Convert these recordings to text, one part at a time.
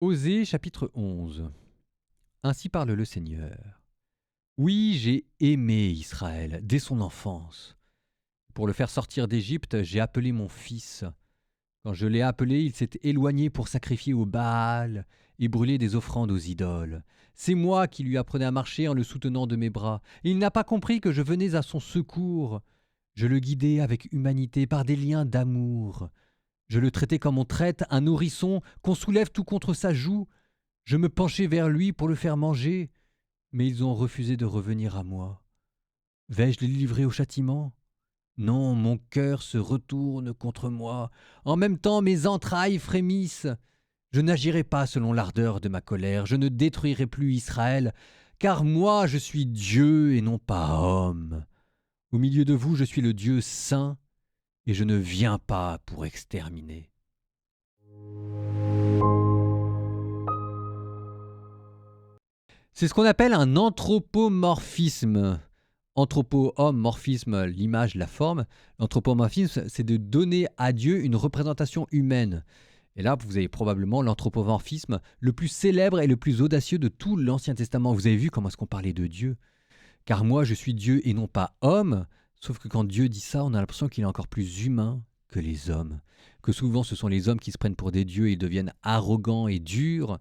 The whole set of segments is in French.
Osée chapitre 11. Ainsi parle le Seigneur. Oui, j'ai aimé Israël dès son enfance. Pour le faire sortir d'Égypte, j'ai appelé mon fils. Quand je l'ai appelé, il s'est éloigné pour sacrifier au Baal et brûler des offrandes aux idoles. C'est moi qui lui apprenais à marcher en le soutenant de mes bras. Et il n'a pas compris que je venais à son secours. Je le guidais avec humanité par des liens d'amour. Je le traitais comme on traite un nourrisson qu'on soulève tout contre sa joue. Je me penchai vers lui pour le faire manger, mais ils ont refusé de revenir à moi. Vais-je les livrer au châtiment? Non, mon cœur se retourne contre moi. En même temps, mes entrailles frémissent. Je n'agirai pas selon l'ardeur de ma colère, je ne détruirai plus Israël, car moi je suis Dieu et non pas homme. Au milieu de vous, je suis le Dieu saint, et je ne viens pas pour exterminer. C'est ce qu'on appelle un anthropomorphisme. Anthropo, homme, morphisme, l'image, la forme. L'anthropomorphisme, c'est de donner à Dieu une représentation humaine. Et là, vous avez probablement l'anthropomorphisme le plus célèbre et le plus audacieux de tout l'Ancien Testament. Vous avez vu comment est-ce qu'on parlait de Dieu? Car moi, je suis Dieu et non pas homme. Sauf que quand Dieu dit ça, on a l'impression qu'il est encore plus humain que les hommes. Que souvent, ce sont les hommes qui se prennent pour des dieux et ils deviennent arrogants et durs.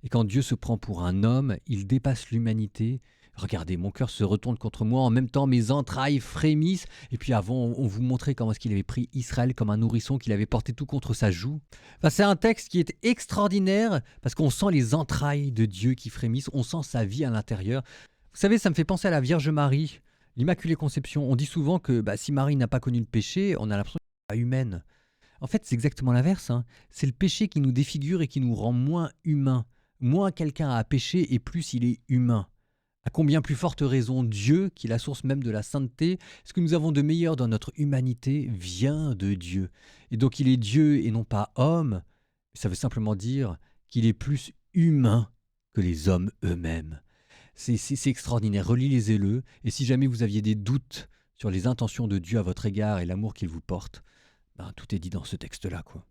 Et quand Dieu se prend pour un homme, il dépasse l'humanité. Regardez, mon cœur se retourne contre moi, en même temps mes entrailles frémissent. Et puis avant, on vous montrait comment est-ce qu'il avait pris Israël comme un nourrisson, qu'il avait porté tout contre sa joue. Enfin, c'est un texte qui est extraordinaire parce qu'on sent les entrailles de Dieu qui frémissent, on sent sa vie à l'intérieur. Vous savez, ça me fait penser à la Vierge Marie, l'Immaculée Conception. On dit souvent que si Marie n'a pas connu le péché, on a l'impression qu'elle n'est pas humaine. En fait, c'est exactement l'inverse, hein. C'est le péché qui nous défigure et qui nous rend moins humains. Moins quelqu'un a péché et plus il est humain. À combien plus forte raison Dieu, qui est la source même de la sainteté, ce que nous avons de meilleur dans notre humanité vient de Dieu. Et donc il est Dieu et non pas homme. Ça veut simplement dire qu'il est plus humain que les hommes eux-mêmes. C'est extraordinaire, relisez-le. Et si jamais vous aviez des doutes sur les intentions de Dieu à votre égard et l'amour qu'il vous porte, tout est dit dans ce texte-là, quoi.